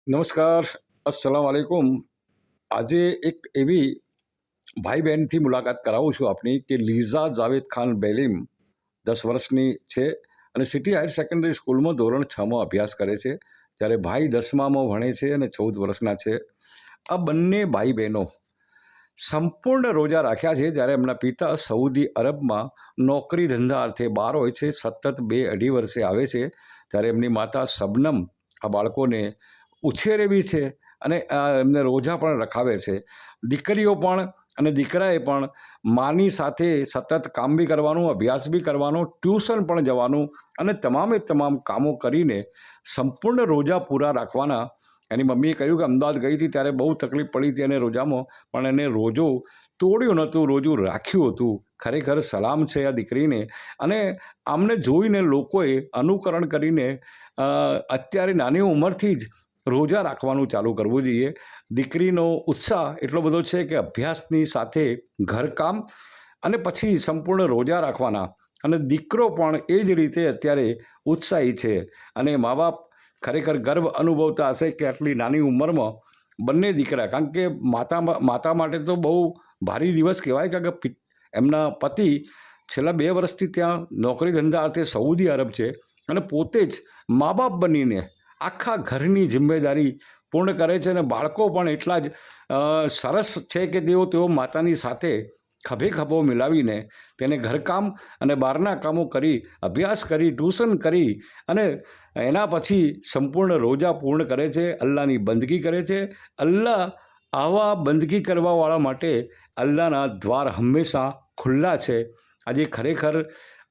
નમસ્કાર, અસ્સલામ વાલેકુમ. આજે એક એવી ભાઈ બહેનથી મુલાકાત કરાવું છું આપની કે લીઝા જાવેદ ખાન બેલીમ 10 વર્ષની છે અને સિટી હાયર સેકન્ડરી સ્કૂલમાં ધોરણ 6માં અભ્યાસ કરે છે, જ્યારે ભાઈ 10મામાં ભણે છે અને 14 વર્ષના છે. આ બંને ભાઈ બહેનો સંપૂર્ણ રોજા રાખ્યા છે, જ્યારે એમના પિતા સઉદી અરબમાં નોકરી ધંધા અર્થે બહાર હોય છે. સતત 2-2.5 વર્ષે આવે છે, ત્યારે એમની માતા શબનમ આ બાળકોને ઉછેરે બી છે અને એમને રોજા પણ રખાવે છે. દીકરીઓ પણ અને દીકરાએ પણ માની સાથે સતત કામ બી કરવાનું, અભ્યાસ બી કરવાનો, ટ્યુશન પણ જવાનું અને તમામે તમામ કામો કરીને સંપૂર્ણ રોજા પૂરા રાખવાના. એની મમ્મીએ કહ્યું કે અમદાવાદ ગઈ હતી ત્યારે બહુ તકલીફ પડી હતી અને રોજામાં, પણ એને રોજો તોડ્યું નહોતું, રોજું રાખ્યું હતું. ખરેખર સલામ છે આ દીકરીને. અને આમને જોઈને લોકોએ અનુકરણ કરીને અત્યારે નાની ઉંમરથી જ રોજા રાખવાનું ચાલુ કરવું જોઈએ. દીકરીનો ઉત્સાહ એટલો બધો છે કે અભ્યાસની સાથે ઘરકામ અને પછી સંપૂર્ણ રોજા રાખવાના. અને દીકરો પણ એ જ રીતે અત્યારે ઉત્સાહી છે અને મા બાપ ખરેખર ગર્વ અનુભવતા હશે કે આટલી નાની ઉંમરમાં બંને દીકરા, કારણ કે માતા માટે તો બહુ ભારી દિવસ કહેવાય, કારણ કે એમના પતિ છેલ્લા 2 વર્ષથી ત્યાં નોકરી ધંધા અર્થે સઉદી અરબ છે અને પોતે જ મા બાપ બનીને આખા ઘરની જિમ્મેદારી પૂર્ણ કરે છે. અને બાળકો પણ એટલા જ સરસ છે કે તેઓ માતાની સાથે ખભે ખભો મિલાવીને તેને ઘરકામ અને બહારના કામો કરી, અભ્યાસ કરી, ટ્યુશન કરી અને એના પછી સંપૂર્ણ રોજા પૂર્ણ કરે છે, અલ્લાહની બંદગી કરે છે. અલ્લાહ આવા બંદગી કરવાવાળા માટે અલ્લાહના દ્વાર હંમેશા ખુલ્લા છે. આજે ખરેખર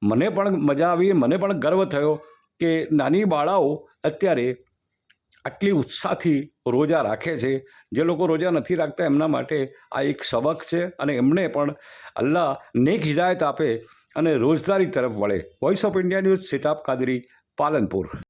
મને પણ મજા આવી, મને પણ ગર્વ થયો કે નાની બાળાઓ અત્યારે આટલી ઉત્સાહથી રોજા રાખે છે. જે લોકો રોજા નથી રાખતા એમના માટે આ એક સબક છે અને એમને પણ અલ્લાહ નેક હિદાયત આપે અને રોજદારી તરફ વળે. Voice of India news, Sitab Kadri, Palanpur.